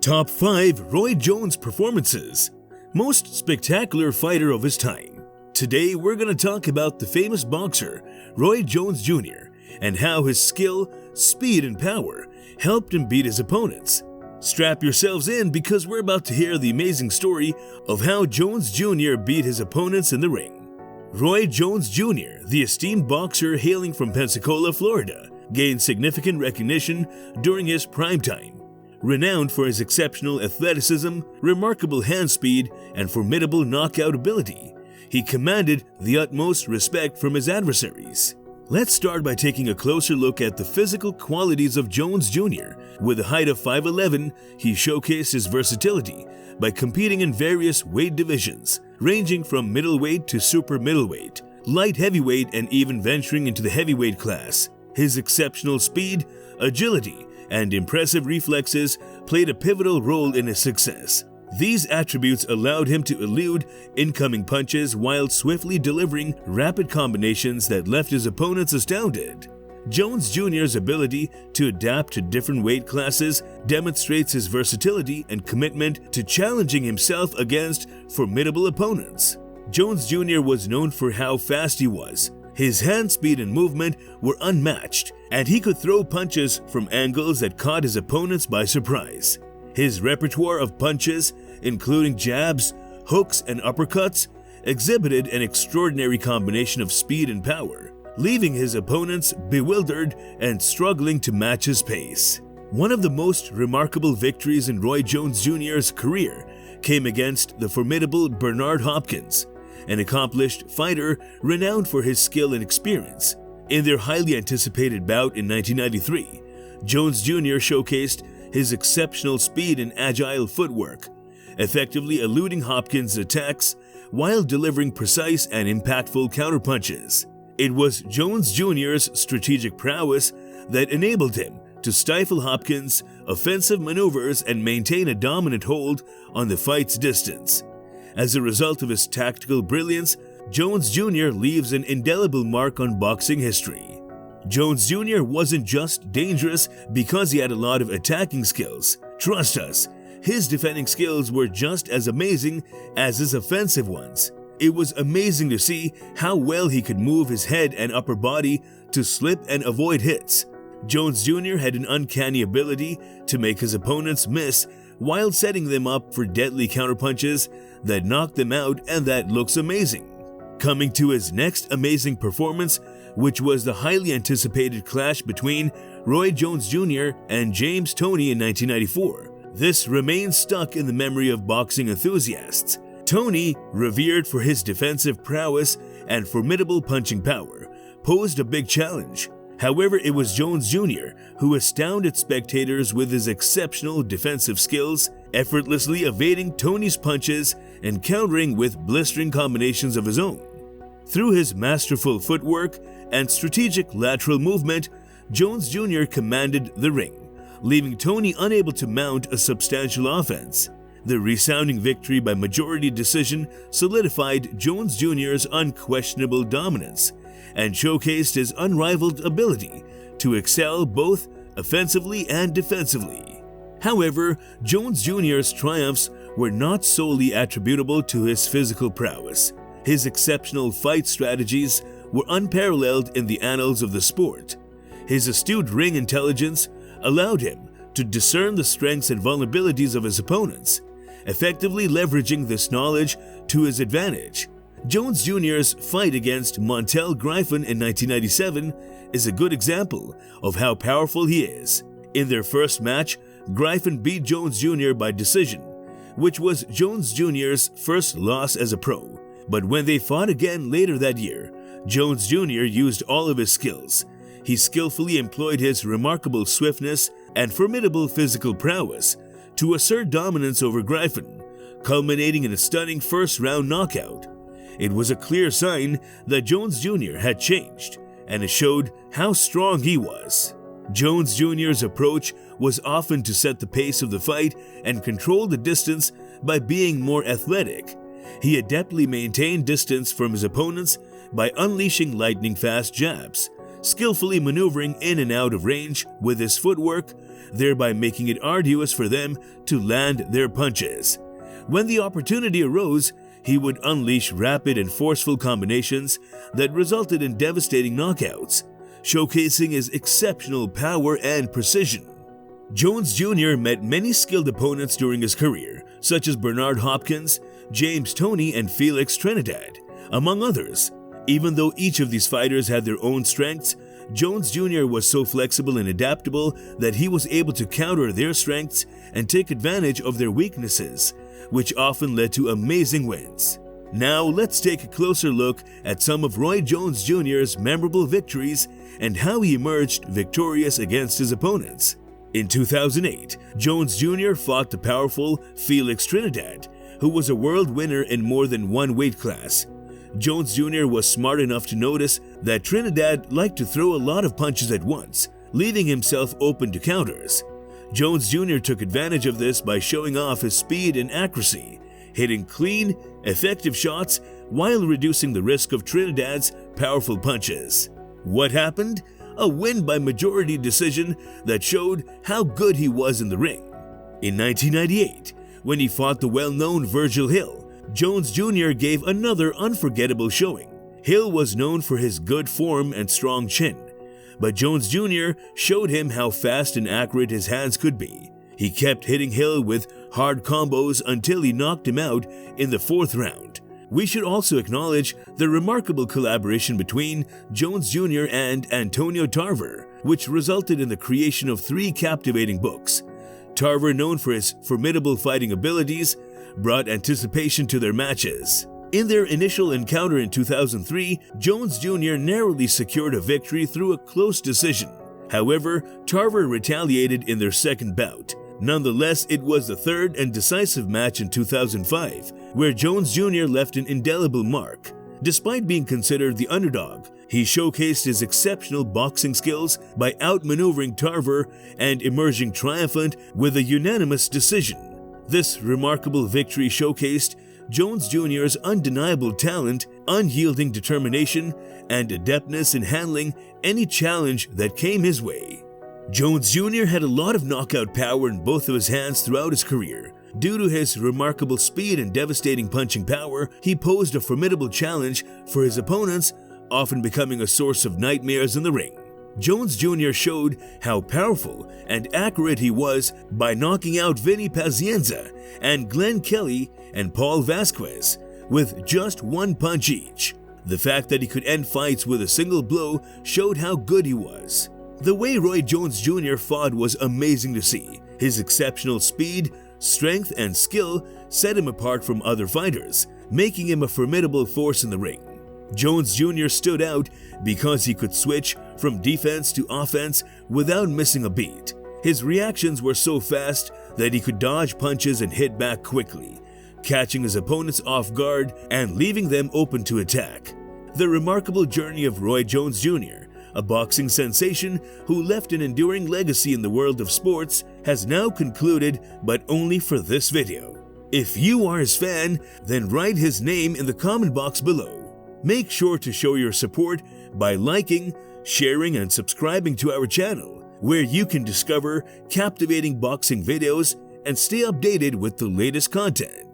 Top 5 Roy Jones Performances. Most spectacular fighter of his time. Today we're going to talk about the famous boxer Roy Jones Jr. and how his skill, speed, and power helped him beat his opponents. Strap yourselves in because we're about to hear the amazing story of how Jones Jr. beat his opponents in the ring. Roy Jones Jr., the esteemed boxer hailing from Pensacola, Florida, gained significant recognition during his prime time. Renowned for his exceptional athleticism, remarkable hand speed, and formidable knockout ability, he commanded the utmost respect from his adversaries. Let's start by taking a closer look at the physical qualities of Jones Jr. With a height of 5'11", he showcased his versatility by competing in various weight divisions, ranging from middleweight to super middleweight, light heavyweight, and even venturing into the heavyweight class. His exceptional speed, agility, and impressive reflexes played a pivotal role in his success. These attributes allowed him to elude incoming punches while swiftly delivering rapid combinations that left his opponents astounded. Jones Jr.'s ability to adapt to different weight classes demonstrates his versatility and commitment to challenging himself against formidable opponents. Jones Jr. was known for how fast he was. His hand speed and movement were unmatched, and he could throw punches from angles that caught his opponents by surprise. His repertoire of punches, including jabs, hooks, and uppercuts, exhibited an extraordinary combination of speed and power, leaving his opponents bewildered and struggling to match his pace. One of the most remarkable victories in Roy Jones Jr.'s career came against the formidable Bernard Hopkins, an accomplished fighter renowned for his skill and experience. In their highly anticipated bout in 1993, Jones Jr. showcased his exceptional speed and agile footwork, effectively eluding Hopkins' attacks while delivering precise and impactful counterpunches. It was Jones Jr.'s strategic prowess that enabled him to stifle Hopkins' offensive maneuvers and maintain a dominant hold on the fight's distance. As a result of his tactical brilliance, Jones Jr. leaves an indelible mark on boxing history. Jones Jr. wasn't just dangerous because he had a lot of attacking skills. Trust us, his defending skills were just as amazing as his offensive ones. It was amazing to see how well he could move his head and upper body to slip and avoid hits. Jones Jr. had an uncanny ability to make his opponents miss while setting them up for deadly counterpunches that knocked them out, and that looks amazing. Coming to his next amazing performance, which was the highly anticipated clash between Roy Jones Jr. and James Toney in 1994. This remains stuck in the memory of boxing enthusiasts. Toney, revered for his defensive prowess and formidable punching power, posed a big challenge. However, it was Jones Jr. who astounded spectators with his exceptional defensive skills, effortlessly evading Toney's punches and countering with blistering combinations of his own. Through his masterful footwork and strategic lateral movement, Jones Jr. commanded the ring, leaving Toney unable to mount a substantial offense. The resounding victory by majority decision solidified Jones Jr.'s unquestionable dominance and showcased his unrivaled ability to excel both offensively and defensively. However, Jones Jr.'s triumphs were not solely attributable to his physical prowess. His exceptional fight strategies were unparalleled in the annals of the sport. His astute ring intelligence allowed him to discern the strengths and vulnerabilities of his opponents, effectively leveraging this knowledge to his advantage. Jones Jr.'s fight against Montel Griffin in 1997 is a good example of how powerful he is. In their first match, Griffin beat Jones Jr. by decision, which was Jones Jr.'s first loss as a pro. But when they fought again later that year, Jones Jr. used all of his skills. He skillfully employed his remarkable swiftness and formidable physical prowess to assert dominance over Griffin, culminating in a stunning first-round knockout. It was a clear sign that Jones Jr. had changed, and it showed how strong he was. Jones Jr.'s approach was often to set the pace of the fight and control the distance by being more athletic. He adeptly maintained distance from his opponents by unleashing lightning-fast jabs, skillfully maneuvering in and out of range with his footwork, thereby making it arduous for them to land their punches. When the opportunity arose, he would unleash rapid and forceful combinations that resulted in devastating knockouts, showcasing his exceptional power and precision. Jones Jr. met many skilled opponents during his career, such as Bernard Hopkins, James Toney, and Felix Trinidad, among others. Even though each of these fighters had their own strengths, Jones Jr. was so flexible and adaptable that he was able to counter their strengths and take advantage of their weaknesses, which often led to amazing wins. Now let's take a closer look at some of Roy Jones Jr.'s memorable victories and how he emerged victorious against his opponents. In 2008, Jones Jr. fought the powerful Felix Trinidad, who was a world winner in more than one weight class. Jones Jr. was smart enough to notice that Trinidad liked to throw a lot of punches at once, leaving himself open to counters. Jones Jr. took advantage of this by showing off his speed and accuracy, hitting clean, effective shots while reducing the risk of Trinidad's powerful punches. What happened? A win by majority decision that showed how good he was in the ring. In 1998, when he fought the well-known Virgil Hill, Jones Jr. gave another unforgettable showing. Hill was known for his good form and strong chin, but Jones Jr. showed him how fast and accurate his hands could be. He kept hitting Hill with hard combos until he knocked him out in the fourth round. We should also acknowledge the remarkable collaboration between Jones Jr. and Antonio Tarver, which resulted in the creation of 3 captivating books. Tarver, known for his formidable fighting abilities, brought anticipation to their matches. In their initial encounter in 2003, Jones Jr. narrowly secured a victory through a close decision. However, Tarver retaliated in their second bout. Nonetheless, it was the third and decisive match in 2005, where Jones Jr. left an indelible mark. Despite being considered the underdog, he showcased his exceptional boxing skills by outmaneuvering Tarver and emerging triumphant with a unanimous decision. This remarkable victory showcased Jones Jr.'s undeniable talent, unyielding determination, and adeptness in handling any challenge that came his way. Jones Jr. had a lot of knockout power in both of his hands throughout his career. Due to his remarkable speed and devastating punching power, he posed a formidable challenge for his opponents, often becoming a source of nightmares in the ring. Jones Jr. showed how powerful and accurate he was by knocking out Vinny Pazienza and Glenn Kelly and Paul Vasquez with just one punch each. The fact that he could end fights with a single blow showed how good he was. The way Roy Jones Jr. fought was amazing to see. His exceptional speed, strength, and skill set him apart from other fighters, making him a formidable force in the ring. Jones Jr. stood out because he could switch from defense to offense without missing a beat. His reactions were so fast that he could dodge punches and hit back quickly, catching his opponents off guard and leaving them open to attack. The remarkable journey of Roy Jones Jr., a boxing sensation who left an enduring legacy in the world of sports, has now concluded, but only for this video. If you are his fan, then write his name in the comment box below. Make sure to show your support by liking, sharing, and subscribing to our channel, where you can discover captivating boxing videos and stay updated with the latest content.